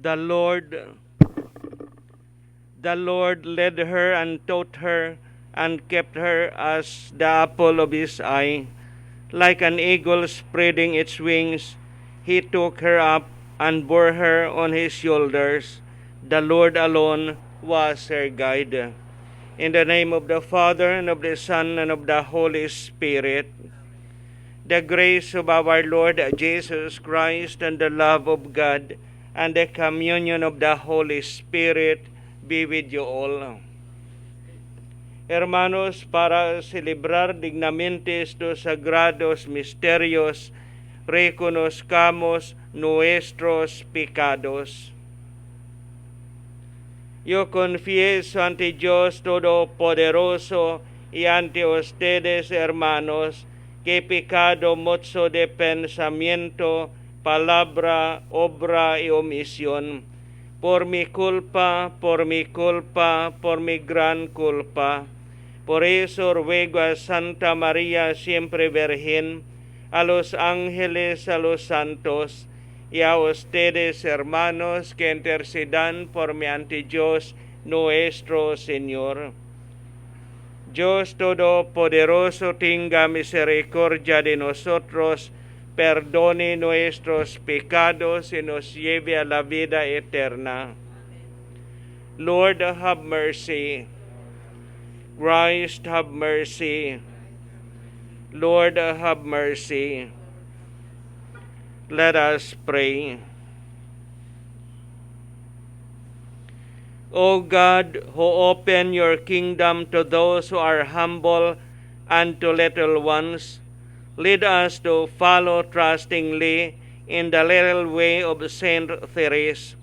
The Lord the Lord led her and taught her and kept her as the apple of his eye. Like an eagle spreading its wings, he took her up and bore her on his shoulders. The Lord alone was her guide. In the name of the Father, and of the Son, and of the Holy Spirit, the grace of our Lord Jesus Christ, and the love of God, and the communion of the Holy Spirit be with you all. Hermanos, para celebrar dignamente estos sagrados misterios, reconozcamos nuestros pecados. Yo confieso ante Dios Todopoderoso y ante ustedes, hermanos, que he pecado mucho de pensamiento, palabra, obra y omisión. Por mi culpa, por mi gran culpa. Por eso ruego a Santa María, siempre Virgen, a los ángeles, a los santos, y a ustedes, hermanos, que intercedan por mí ante Dios nuestro Señor. Dios Todopoderoso tenga misericordia de nosotros, perdone nuestros pecados y nos lleve a la vida eterna. Lord, have mercy. Christ, have mercy. Lord, have mercy. Let us pray. O God, who open your kingdom to those who are humble and to little ones, lead us to follow trustingly in the little way of Saint Therese,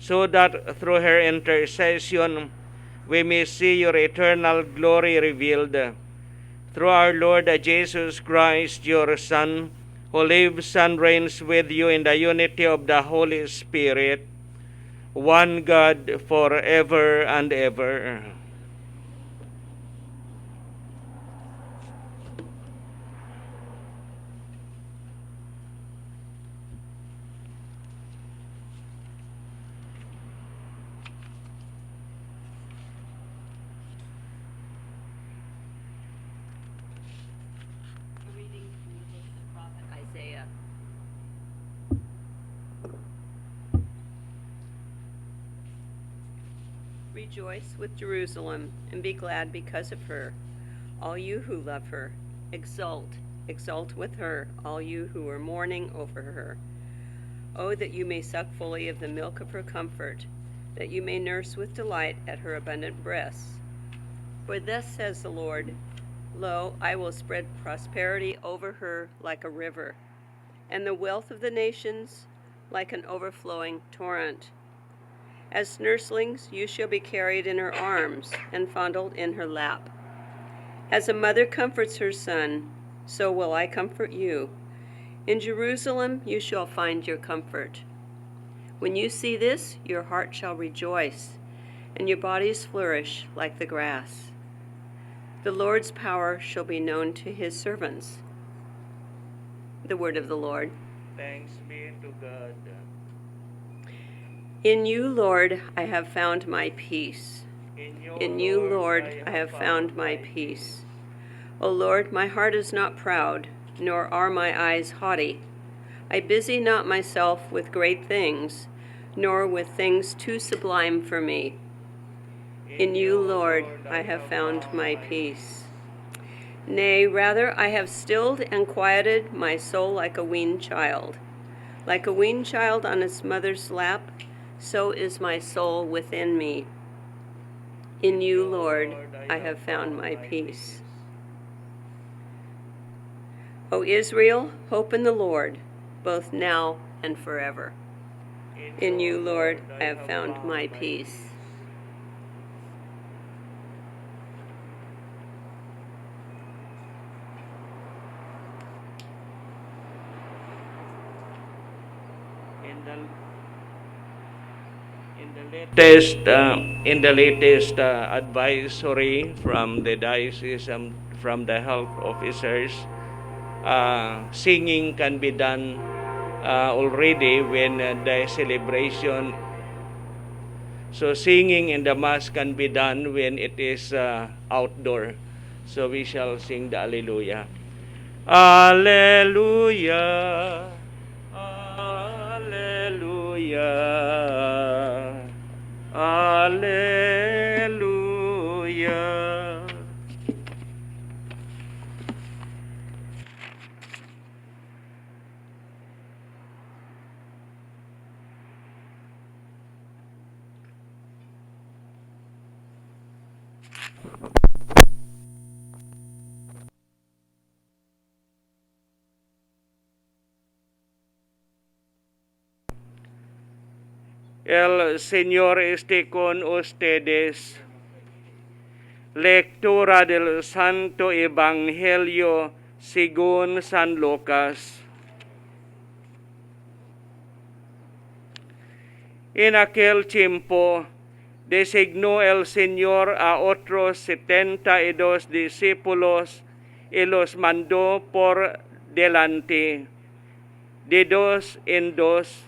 so that through her intercession we may see your eternal glory revealed. Through our Lord Jesus Christ, your Son, who lives and reigns with you in the unity of the Holy Spirit, one God forever and ever. A reading from the book of the prophet Isaiah. Rejoice with Jerusalem and be glad because of her, all you who love her. Exult, exult with her, all you who are mourning over her. Oh, that you may suck fully of the milk of her comfort, that you may nurse with delight at her abundant breasts. For thus says the Lord, Lo, I will spread prosperity over her like a river, and the wealth of the nations like an overflowing torrent. As nurslings you shall be carried in her arms and fondled in her lap. As a mother comforts her son, so will I comfort you. In Jerusalem you shall find your comfort. When you see this, your heart shall rejoice, and your bodies flourish like the grass. The Lord's power shall be known to his servants. The word of the Lord. Thanks be to God. In you, Lord, I have found my peace. In you, Lord, I have found my peace. O Lord, my heart is not proud, nor are my eyes haughty. I busy not myself with great things, nor with things too sublime for me. In you, Lord, I have found my peace. Nay, rather, I have stilled and quieted my soul like a weaned child. Like a weaned child on its mother's lap, so is my soul within me. In you, Lord, I have found my peace. O Israel, hope in the Lord, both now and forever. In you, Lord, I have found my peace. In the latest advisory from the diocese and from the health officers, singing can be done already when the celebration So singing in the Mass can be done when it is outdoor. So we shall sing the Alleluia. Alleluia. Alleluia. Alleluia. El Señor esté con ustedes. Lectura del Santo Evangelio según San Lucas. En aquel tiempo designó el Señor a otros 72 discípulos y los mandó por delante, de dos en dos,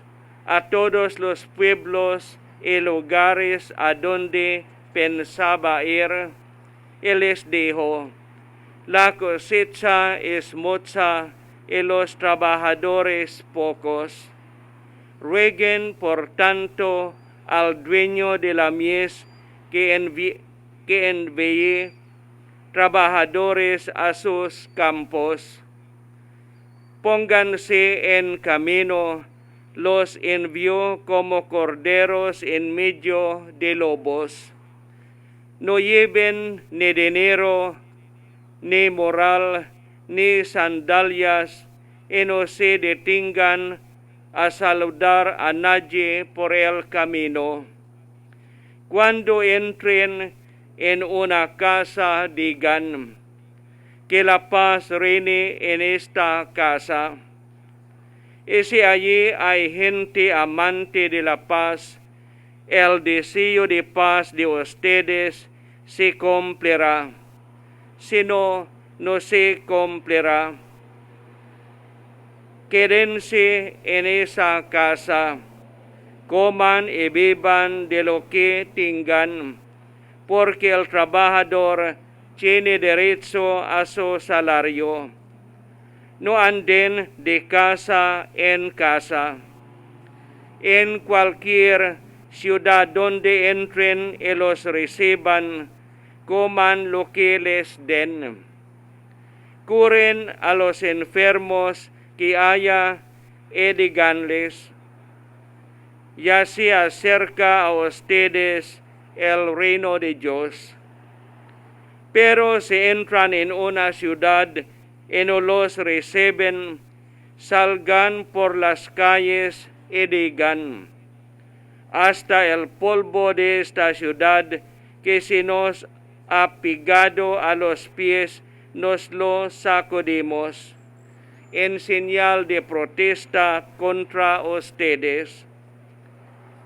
a todos los pueblos y lugares a donde pensaba ir, y les dijo: la cosecha es mucha y los trabajadores pocos. Rueguen, por tanto, al dueño de la mies que envíe trabajadores a sus campos. Pónganse en camino, los envió como corderos en medio de lobos. No lleven ni dinero, ni morral, ni sandalias, y no se detengan a saludar a nadie por el camino. Cuando entren en una casa, digan: que la paz reine en esta casa. Y si allí hay gente amante de la paz, el deseo de paz de ustedes se cumplirá. Si no, no se cumplirá. Quédense en esa casa, coman y beban de lo que tengan, porque el trabajador tiene derecho a su salario. No anden de casa en casa. En cualquier ciudad donde entren y los reciban, coman lo que les den. Curen a los enfermos que haya y díganles: ya se acerca a ustedes el reino de Dios. Pero si entran en una ciudad y no los reciben, salgan por las calles y digan: hasta el polvo de esta ciudad que se nos ha pegado a los pies, nos lo sacudimos, en señal de protesta contra ustedes.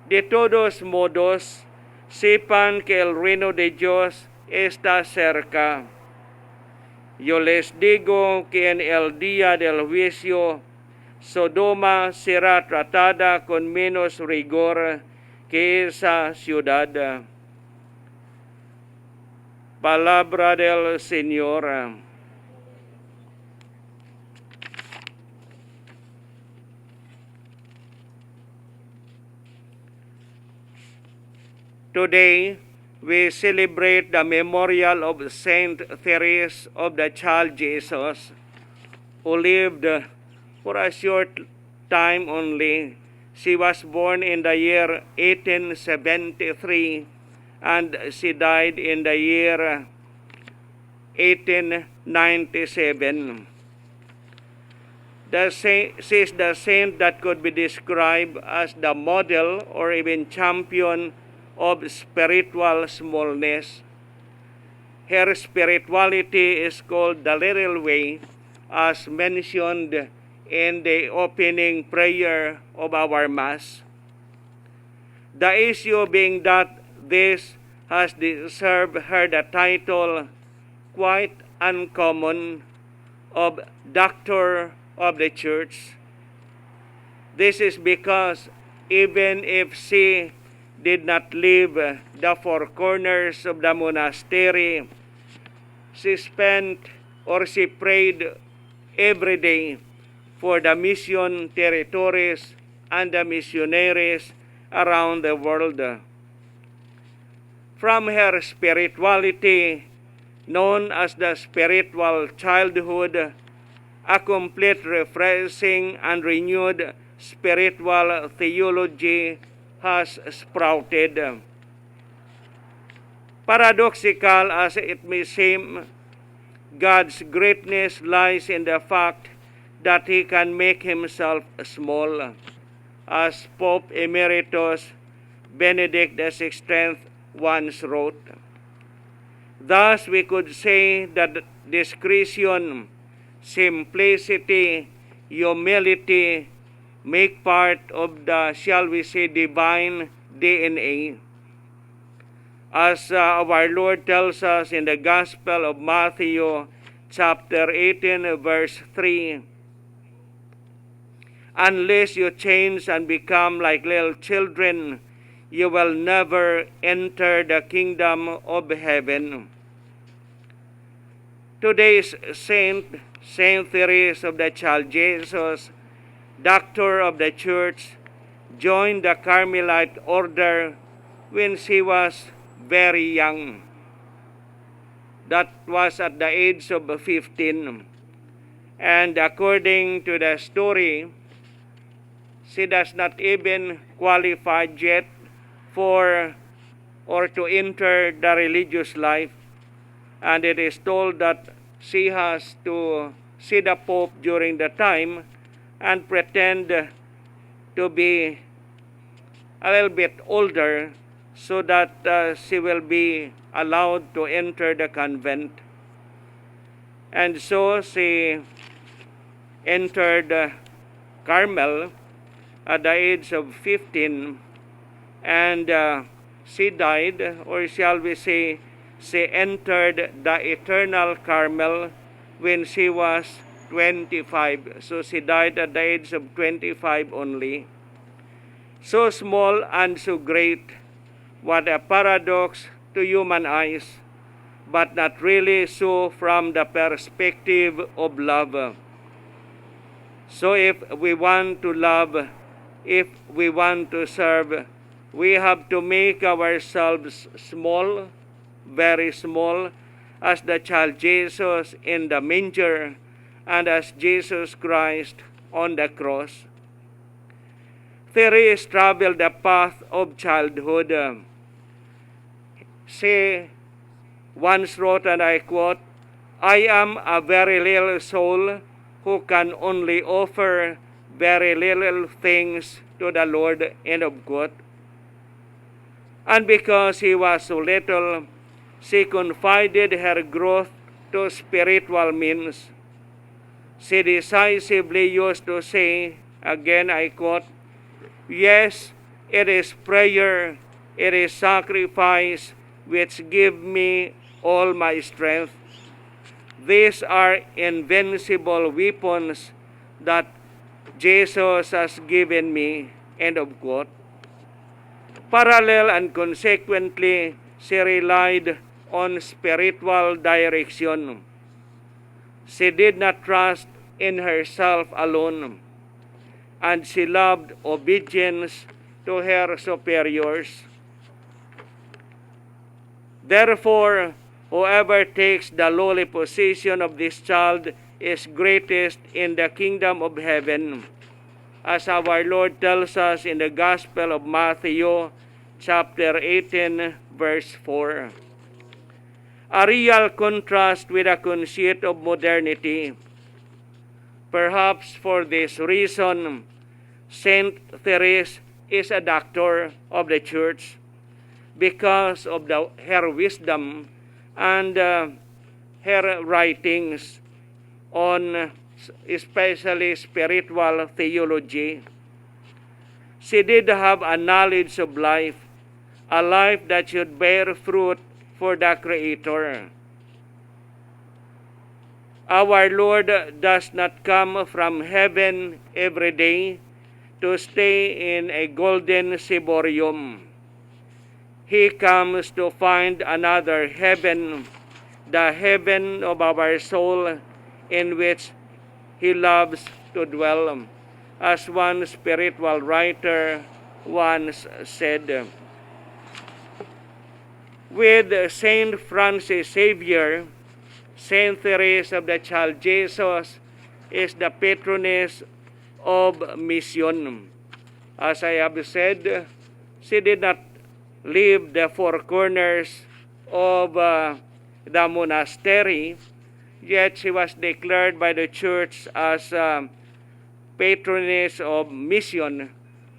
De todos modos, sepan que el reino de Dios está cerca. Yo les digo que en el día del juicio, Sodoma será tratada con menos rigor que esa ciudad. Palabra del Señor. Today, we celebrate the memorial of Saint Therese of the Child Jesus, who lived for a short time only. She was born in the year 1873 and she died in the year 1897. She is the saint that could be described as the model or even champion of spiritual smallness. Her spirituality is called the little way, as mentioned in the opening prayer of our Mass. The issue being that this has deserved her the title, quite uncommon, of Doctor of the Church. This is because even if she did not leave the four corners of the monastery. She prayed every day for the mission territories and the missionaries around the world. From her spirituality, known as the spiritual childhood, a complete refreshing and renewed spiritual theology has sprouted. Paradoxical as it may seem, God's greatness lies in the fact that He can make Himself small, as Pope Emeritus Benedict XVI once wrote. Thus, we could say that discretion, simplicity, humility make part of the, shall we say, divine DNA. As our Lord tells us in the Gospel of Matthew, chapter 18, verse 3, unless you change and become like little children, you will never enter the kingdom of heaven. Today's Saint Therese of the Child Jesus, Doctor of the Church, joined the Carmelite order when she was very young. That was at the age of 15. And according to the story, she does not even qualify yet for or to enter the religious life. And it is told that she has to see the Pope during the time and pretend to be a little bit older so that she will be allowed to enter the convent. And so she entered Carmel at the age of 15, and she died, or shall we say, she entered the eternal Carmel when she was 25. So she died at the age of 25 only. So small and so great, what a paradox to human eyes, but not really so from the perspective of love. So if we want to love, if we want to serve, we have to make ourselves small, very small, as the child Jesus in the manger and as Jesus Christ on the cross. Therese traveled the path of childhood. She once wrote, and I quote, "I am a very little soul who can only offer very little things to the Lord," end of quote. And because he was so little, she confided her growth to spiritual means. She decisively used to say, again I quote, "Yes, it is prayer, it is sacrifice which give me all my strength. These are invincible weapons that Jesus has given me," end of quote. Parallel and consequently, she relied on spiritual direction. She did not trust in herself alone, and she loved obedience to her superiors. Therefore, whoever takes the lowly position of this child is greatest in the kingdom of heaven, as our Lord tells us in the Gospel of Matthew, chapter 18, verse 4. A real contrast with the conceit of modernity. Perhaps for this reason, Saint Therese is a doctor of the Church, because of her wisdom and her writings on especially spiritual theology. She did have a knowledge of life, a life that should bear fruit for the Creator. Our Lord does not come from heaven every day to stay in a golden ciborium. He comes to find another heaven, the heaven of our soul, in which He loves to dwell. As one spiritual writer once said, with Saint Francis Xavier, Saint Therese of the Child Jesus is the patroness of mission. As I have said, she did not leave the four corners of the monastery, yet she was declared by the church as patroness of mission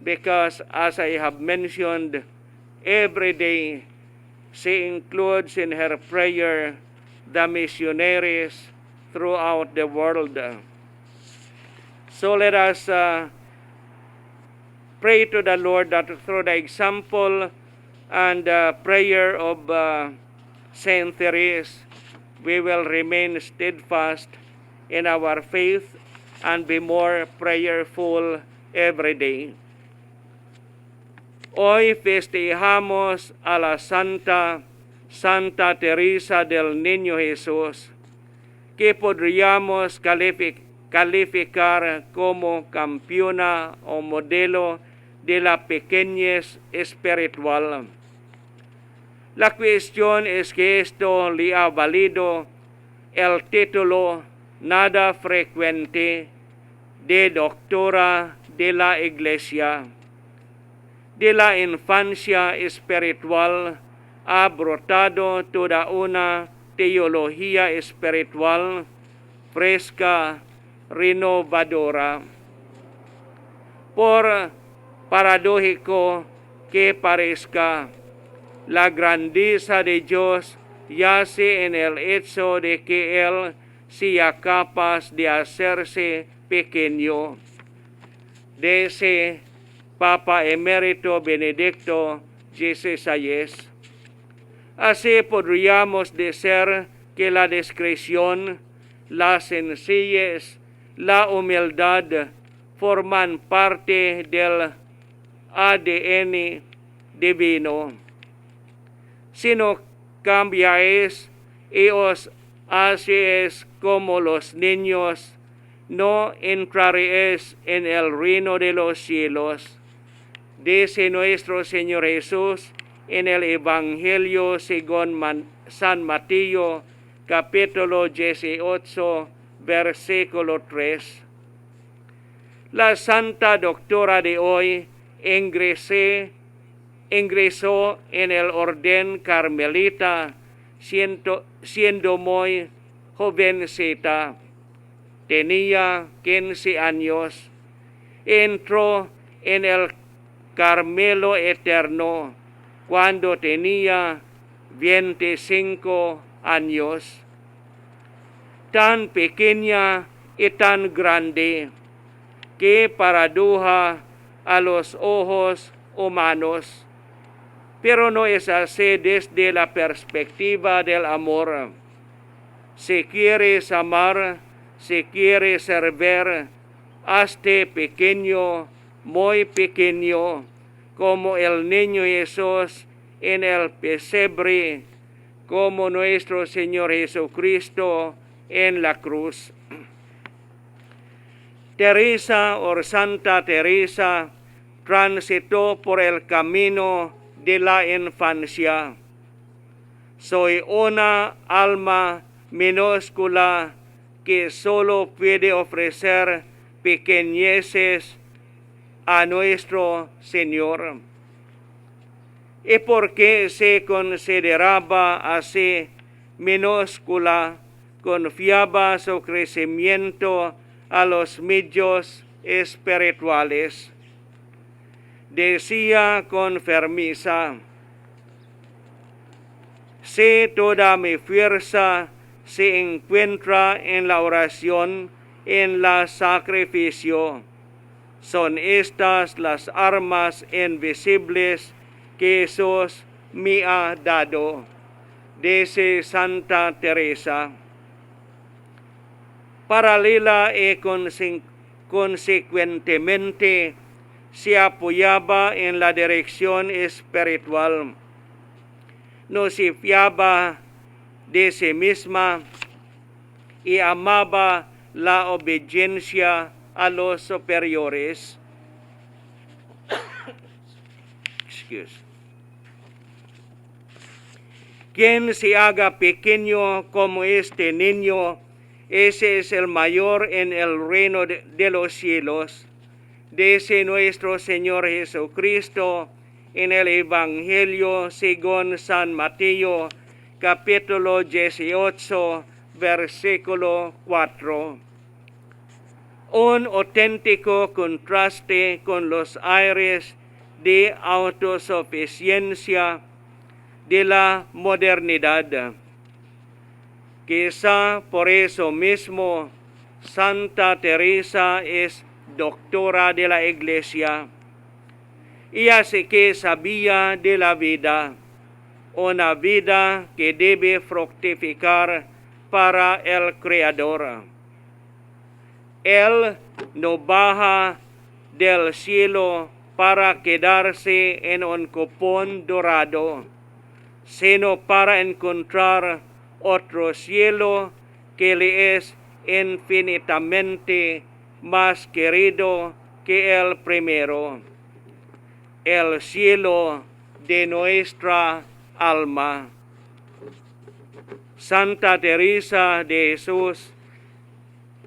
because, as I have mentioned, every day she includes in her prayer the missionaries throughout the world. So let us pray to the Lord that through the example and prayer of Saint Therese, we will remain steadfast in our faith and be more prayerful every day. Hoy festejamos a la Santa Teresa del Niño Jesús, que podríamos calificar como campeona o modelo de la pequeñez espiritual. La cuestión es que esto le ha valido el título nada frecuente de doctora de la Iglesia. De la infancia espiritual ha brotado toda una teología espiritual fresca, renovadora. Por paradójico que parezca, la grandeza de Dios yace en el hecho de que Él sea capaz de hacerse pequeño. Dice Papa Emérito Benedicto XVI. Así podríamos decir que la discreción, la sencillez, la humildad forman parte del ADN divino. Si no cambiáis y os hacéis como los niños, no entraréis en el reino de los cielos. Dice nuestro Señor Jesús en el Evangelio según San Mateo, capítulo 18, versículo 3. La Santa Doctora de hoy ingresó en el orden carmelita siendo muy jovencita. Tenía 15 años. Entró en el Carmelo Eterno cuando tenía 25 años. Tan pequeña y tan grande, que paradoja a los ojos humanos. Pero no es así desde la perspectiva del amor. Si quieres amar, si quieres servir, hazte pequeño, muy pequeño, como el niño Jesús en el pesebre, como nuestro Señor Jesucristo en la cruz. Teresa o Santa Teresa transitó por el camino de la infancia. Soy una alma minúscula que solo puede ofrecer pequeñeces a nuestro Señor. ¿Y por qué se consideraba así minúscula? Confiaba su crecimiento a los medios espirituales. Decía con firmeza: si toda mi fuerza se encuentra en la oración, en el sacrificio, son estas las armas invisibles que Jesús me ha dado, dice Santa Teresa. Paralela y consecuentemente se apoyaba en la dirección espiritual. no si fiaba de si misma y amaba la obediencia a los superiores. Excuse. Quien se haga pequeño como este niño, ese es el mayor en el reino de los cielos. Dice nuestro Señor Jesucristo en el Evangelio según San Mateo, capítulo 18, versículo 4. Un auténtico contraste con los aires de autosuficiencia de la modernidad. Quizá por eso mismo Santa Teresa es doctora de la Iglesia. Ella sí que sabía de la vida, una vida que debe fructificar para el Creador. Él no baja del cielo para quedarse en un cupón dorado, sino para encontrar otro cielo que le es infinitamente más querido que el primero, el cielo de nuestra alma. Santa Teresa de Jesús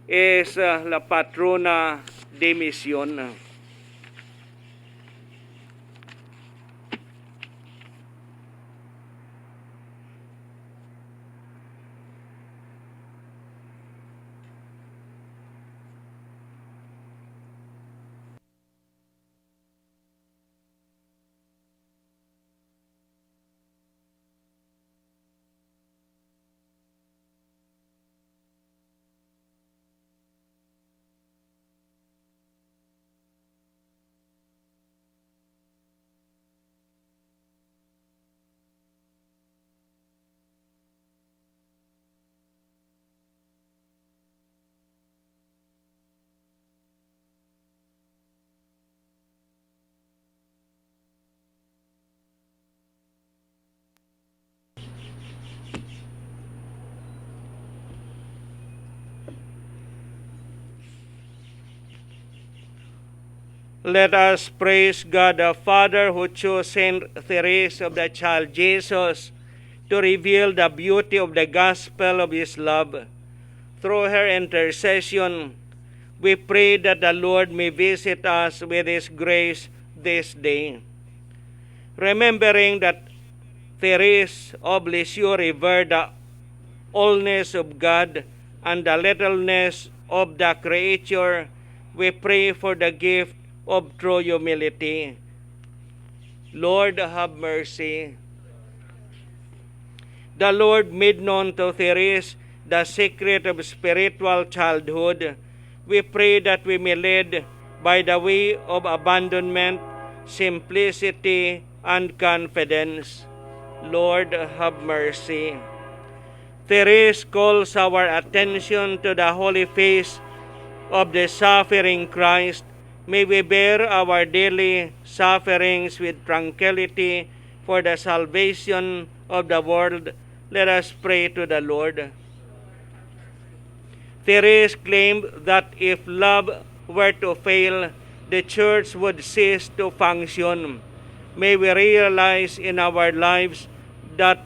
es la patrona de misión. Let us praise God the Father who chose Saint Teresa of the Child Jesus to reveal the beauty of the gospel of His love. Through her intercession, we pray that the Lord may visit us with His grace this day. Remembering that Therese of Lisieux revered the allness of God and the littleness of the creature, we pray for the gift of true humility. Lord, have mercy. The Lord made known to Therese the secret of spiritual childhood. We pray that we may lead by the way of abandonment, simplicity, and confidence. Lord, have mercy. Therese calls our attention to the holy face of the suffering Christ. May we bear our daily sufferings with tranquility for the salvation of the world. Let us pray to the Lord. Therese claimed that if love were to fail, the church would cease to function. May we realize in our lives that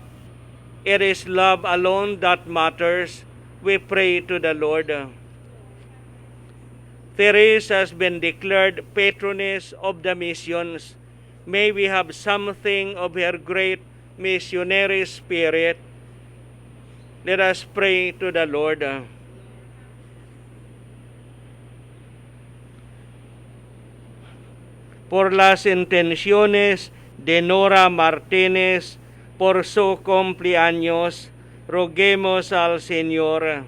it is love alone that matters. We pray to the Lord. Therese has been declared patroness of the missions. May we have something of her great missionary spirit. Let us pray to the Lord. Por las intenciones de Nora Martínez, por su cumpleaños, roguemos al Señor.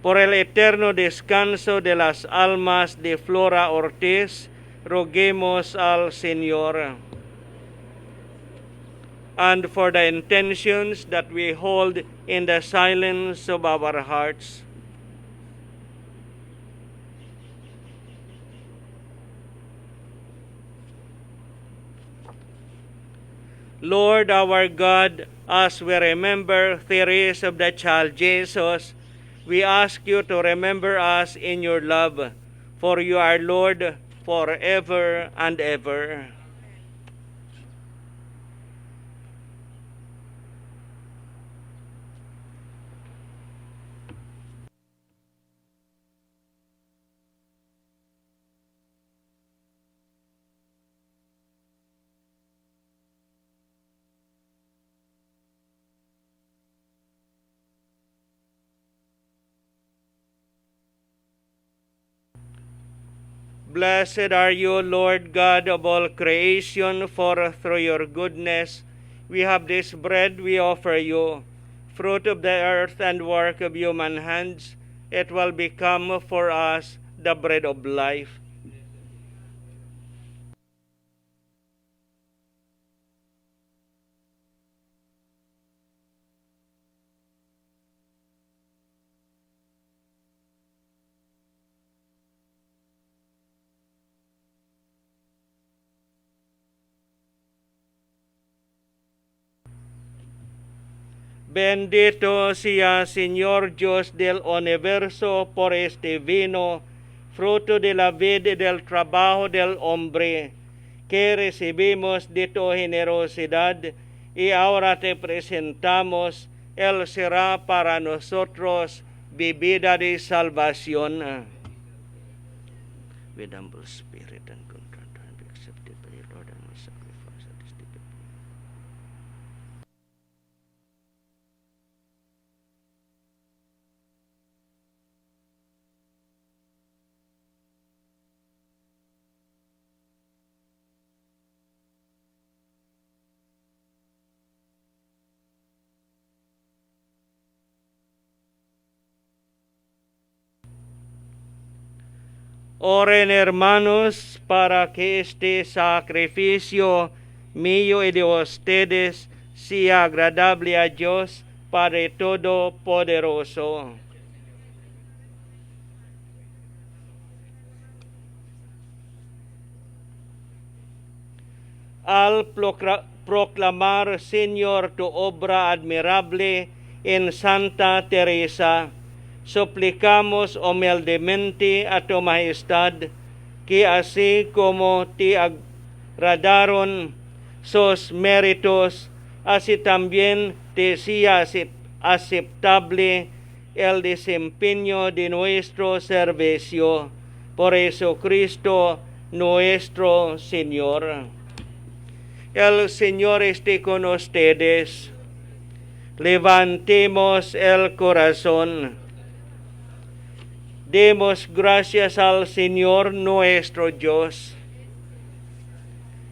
Por el eterno descanso de las almas de Flora Ortiz, roguemos al Señor. And for the intentions that we hold in the silence of our hearts. Lord our God, as we remember theories of the child Jesus, we ask you to remember us in your love, for you are Lord forever and ever. Blessed are you, Lord God of all creation, for through your goodness we have this bread we offer you, fruit of the earth and work of human hands. It will become for us the bread of life. Bendito sea, Señor Dios del universo, por este vino, fruto de la vida y del trabajo del hombre, que recibimos de tu generosidad, y ahora te presentamos. Él será para nosotros bebida de salvación. With humble spirit and contrite heart, be accepted by your Lord and my sacrifice at this day. Oren, hermanos, para que este sacrificio mío y de ustedes sea agradable a Dios Padre Todopoderoso. Al proclamar, Señor, tu obra admirable en Santa Teresa, suplicamos humildemente a tu majestad que así como te agradaron sus méritos, así también te sea aceptable el desempeño de nuestro servicio. Por Jesucristo nuestro Señor. El Señor esté con ustedes. Levantemos el corazón. Demos gracias al Señor nuestro Dios.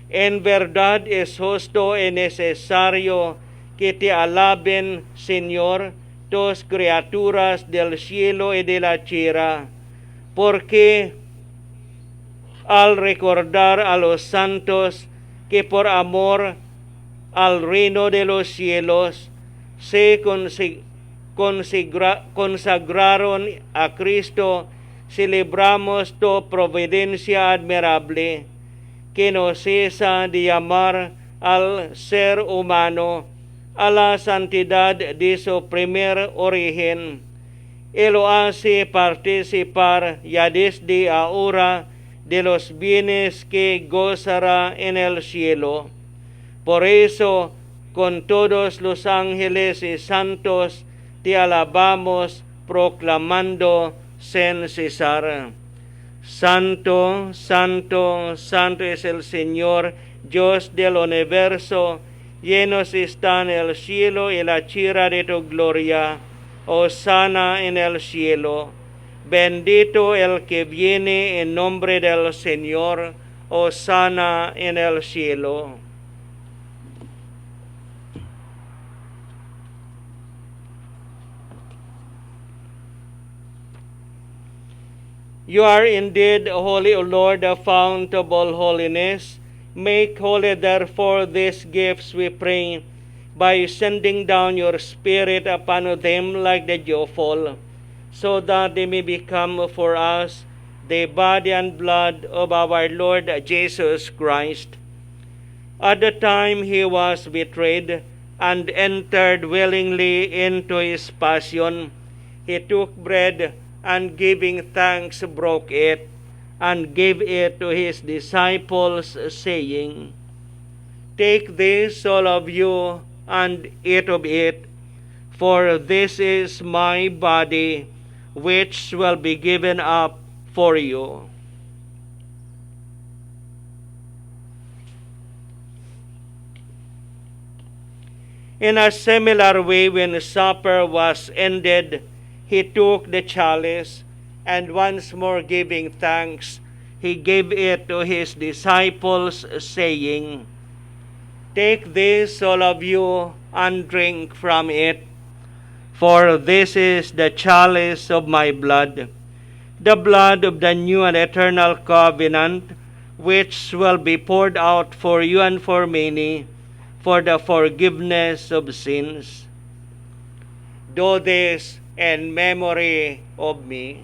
En verdad es justo y necesario que te alaben, Señor, tus criaturas del cielo y de la tierra, porque al recordar a los santos que por amor al reino de los cielos se consagraron a Cristo, celebramos tu providencia admirable, que no cesa de llamar al ser humano a la santidad de su primer origen, y lo hace participar ya desde ahora de los bienes que gozará en el cielo. Por eso, con todos los ángeles y santos, te alabamos, proclamando sin cesar: Santo, santo, santo es el Señor, Dios del universo. Llenos están el cielo y la tierra de tu gloria. Hosana en el cielo. Bendito el que viene en nombre del Señor. Hosana en el cielo. You are indeed holy, O Lord, the fount of all holiness. Make holy, therefore, these gifts, we pray, by sending down your Spirit upon them like the dewfall, so that they may become for us the body and blood of our Lord Jesus Christ. At the time he was betrayed and entered willingly into his passion, he took bread and giving thanks broke it and gave it to his disciples, saying, "Take this, all of you, and eat of it, for this is my body, which will be given up for you." In a similar way, when supper was ended, he took the chalice, and once more giving thanks, he gave it to his disciples, saying, "Take this, all of you, and drink from it, for this is the chalice of my blood, the blood of the new and eternal covenant, which will be poured out for you and for many, for the forgiveness of sins. Do this in memory of me."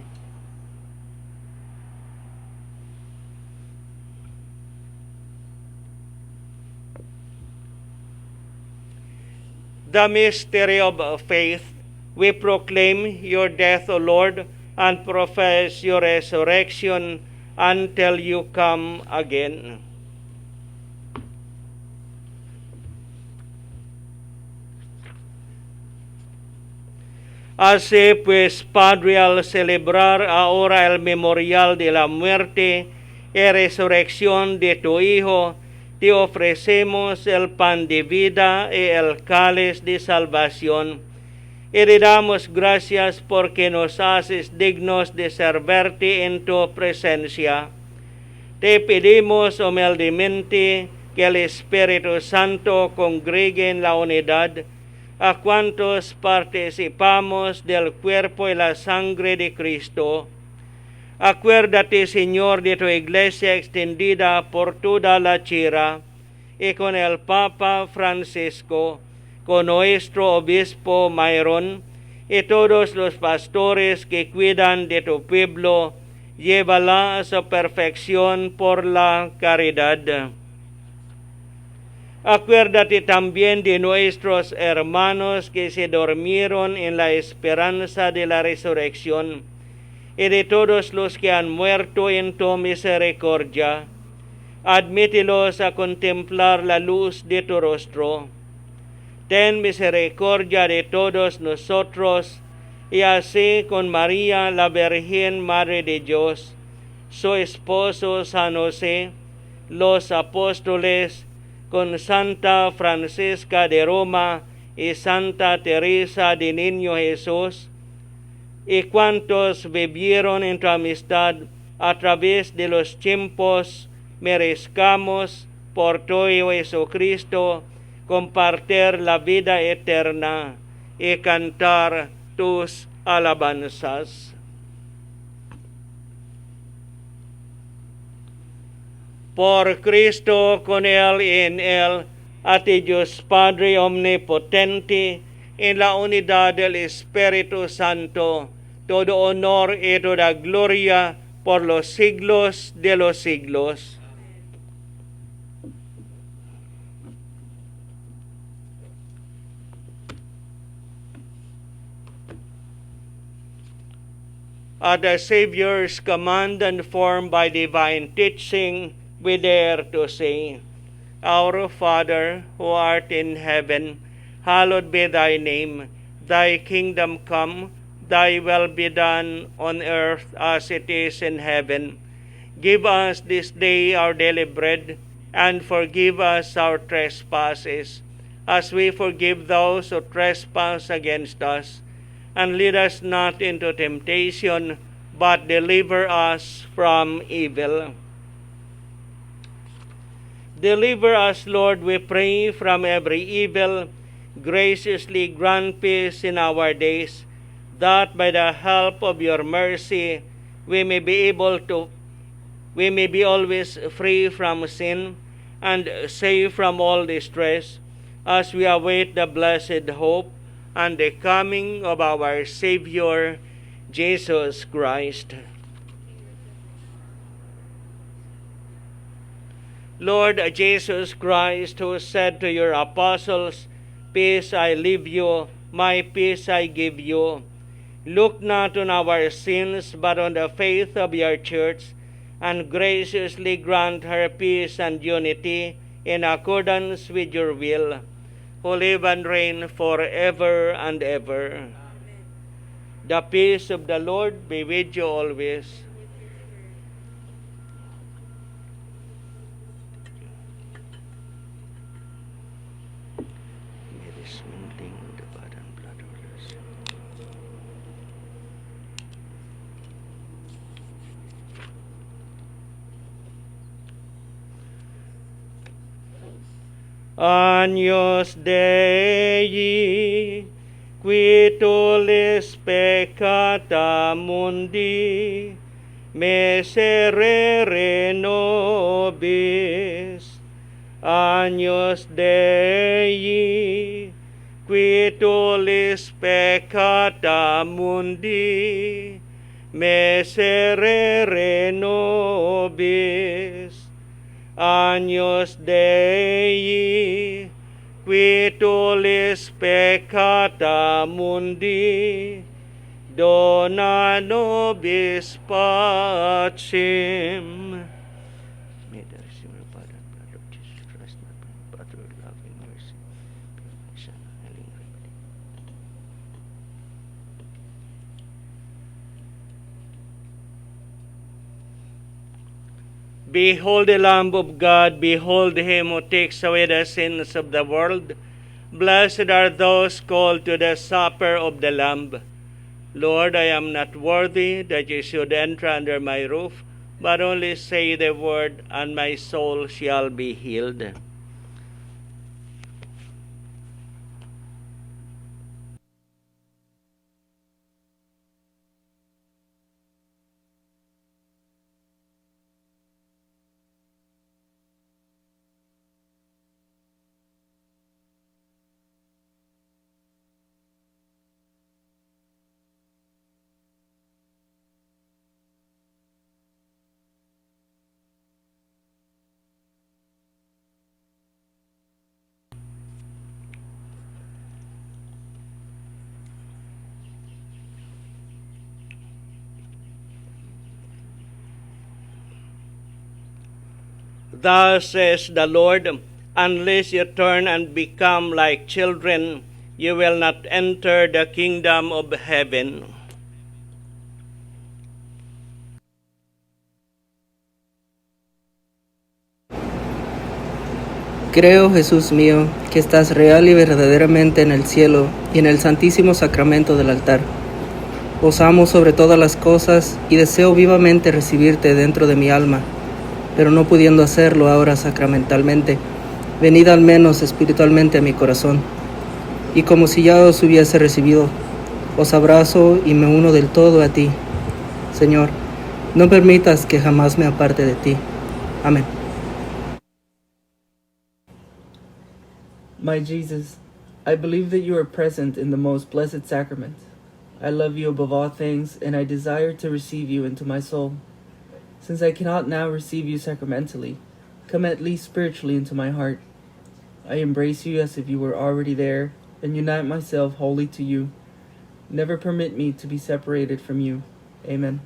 The mystery of faith, we proclaim your death, O Lord, and profess your resurrection until you come again. Así pues, Padre, al celebrar ahora el memorial de la muerte y resurrección de tu Hijo, te ofrecemos el pan de vida y el cáliz de salvación, y te damos gracias porque nos haces dignos de servirte en tu presencia. Te pedimos humildemente que el Espíritu Santo congregue en la unidad a cuantos participamos del cuerpo y la sangre de Cristo. Acuérdate, Señor, de tu iglesia extendida por toda la tierra, y con el Papa Francisco, con nuestro obispo Mayrón, y todos los pastores que cuidan de tu pueblo, llévala a su perfección por la caridad. Acuérdate también de nuestros hermanos que se durmieron en la esperanza de la resurrección, y de todos los que han muerto en tu misericordia. Admítelos a contemplar la luz de tu rostro. Ten misericordia de todos nosotros, y así con María, la Virgen Madre de Dios, su esposo San José, los apóstoles, con Santa Francisca de Roma y Santa Teresa de Niño Jesús, y cuantos vivieron en tu amistad a través de los tiempos, merezcamos por tu Hijo Jesucristo compartir la vida eterna y cantar tus alabanzas. Por Cristo, con Él y en Él, a ti Dios Padre omnipotente, en la unidad del Espíritu Santo, todo honor y toda gloria por los siglos de los siglos. At the Savior's command and formed by divine teaching, we dare to say, Our Father, who art in heaven, hallowed be thy name. Thy kingdom come, thy will be done on earth as it is in heaven. Give us this day our daily bread, and forgive us our trespasses, as we forgive those who trespass against us. And lead us not into temptation, but deliver us from evil. Deliver us, Lord, we pray, from every evil. Graciously grant peace in our days, that by the help of your mercy we may be always free from sin and safe from all distress, as we await the blessed hope and the coming of our Savior, Jesus Christ. Lord Jesus Christ, who said to your apostles, "Peace I leave you, my peace I give you," look not on our sins, but on the faith of your church, and graciously grant her peace and unity in accordance with your will, who live and reign forever and ever. The peace of the Lord be with you always. May this mounting of the body and blood of the Lord. Agnus Dei, qui tollis peccata mundi, miserere nobis. Agnus Dei, qui tollis peccata mundi, miserere nobis. Agnus Dei, qui tollis peccata mundi, dona nobis pacem. May the redeemer Father and blood of Jesus Christ, my Father, loving mercy, perfection, healing remedy. Behold the Lamb of God, behold him who takes away the sins of the world. Blessed are those called to the supper of the Lamb. Lord, I am not worthy that you should enter under my roof, but only say the word, and my soul shall be healed. Thus says the Lord, unless you turn and become like children, you will not enter the kingdom of heaven. Creo, Jesús mío, que estás real y verdaderamente en el cielo y en el santísimo sacramento del altar. Os amo sobre todas las cosas y deseo vivamente recibirte dentro de mi alma, pero no pudiendo hacerlo ahora sacramentalmente, venid al menos espiritualmente a mi corazón. Y como si ya os hubiese recibido, os abrazo y me uno del todo a ti. Señor, no permitas que jamás me aparte de ti. Amén. My Jesus, I believe that you are present in the most blessed sacrament. I love you above all things, and I desire to receive you into my soul. Since I cannot now receive you sacramentally, come at least spiritually into my heart. I embrace you as if you were already there, and unite myself wholly to you. Never permit me to be separated from you. Amen.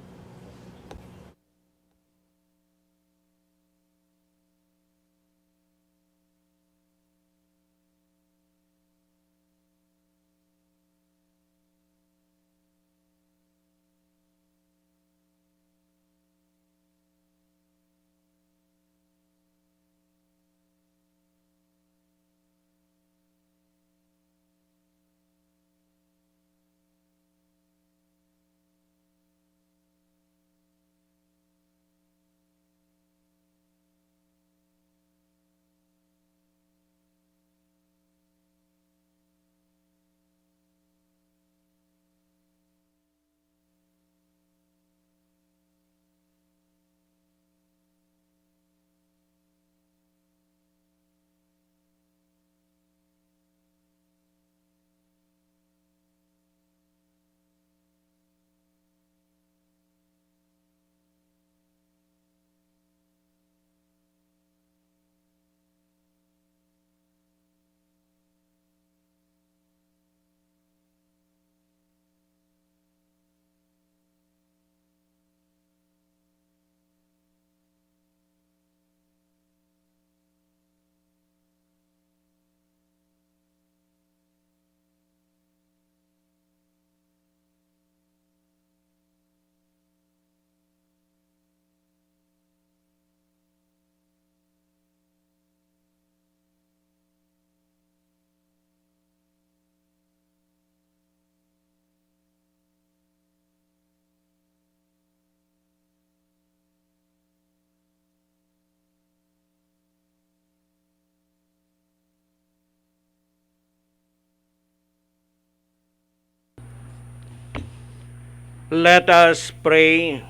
Let us pray.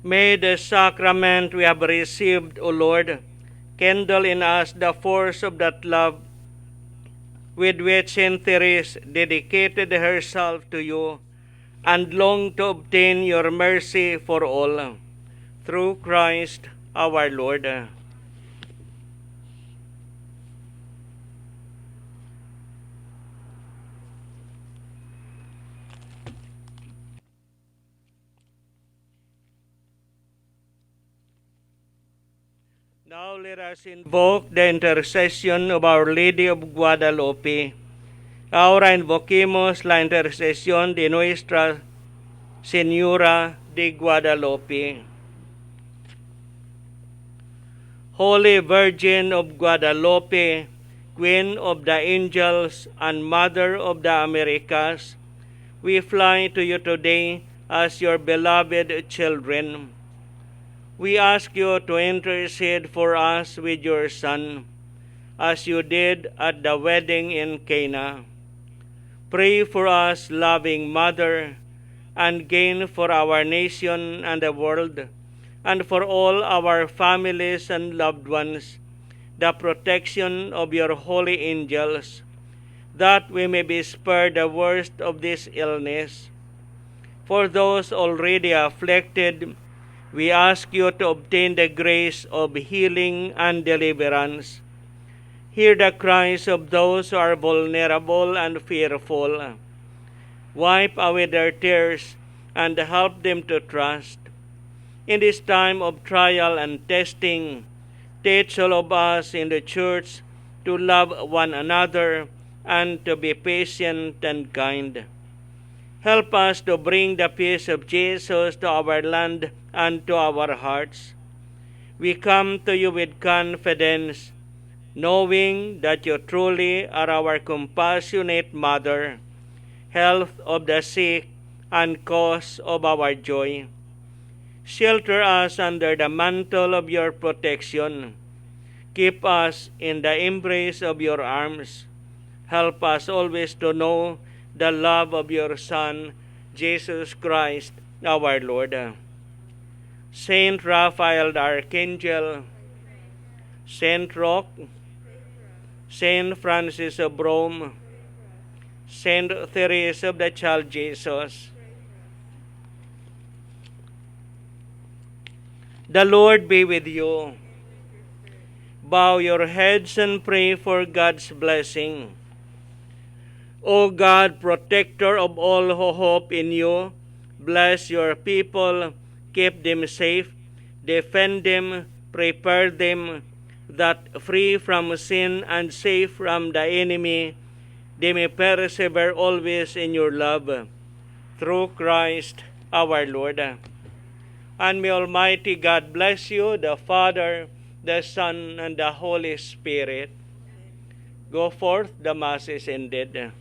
May the sacrament we have received, O Lord, kindle in us the force of that love with which Saint Therese dedicated herself to you and longed to obtain your mercy for all. Through Christ our Lord. Now let us invoke the intercession of Our Lady of Guadalupe. Ahora invoquemos la intercesión de Nuestra Señora de Guadalupe. Holy Virgin of Guadalupe, Queen of the Angels and Mother of the Americas, we fly to you today as your beloved children. We ask you to intercede for us with your Son, as you did at the wedding in Cana. Pray for us, loving Mother, and gain for our nation and the world, and for all our families and loved ones, the protection of your holy angels, that we may be spared the worst of this illness. For those already afflicted, we ask you to obtain the grace of healing and deliverance. Hear the cries of those who are vulnerable and fearful. Wipe away their tears and help them to trust. In this time of trial and testing, teach all of us in the church to love one another and to be patient and kind. Help us to bring the peace of Jesus to our land and to our hearts. We come to you with confidence, knowing that you truly are our compassionate Mother, health of the sick, and cause of our joy. Shelter us under the mantle of your protection. Keep us in the embrace of your arms. Help us always to know the love of your Son, Jesus Christ, our Lord. Saint Raphael the Archangel, Saint Roque, Saint Francis of Rome, Saint Therese of the Child Jesus. The Lord be with you. Bow your heads and pray for God's blessing. O God, protector of all who hope in you, bless your people, keep them safe, defend them, prepare them, that free from sin and safe from the enemy, they may persevere always in your love. Through Christ our Lord. And may Almighty God bless you, the Father, the Son, and the Holy Spirit. Go forth, the Mass is ended.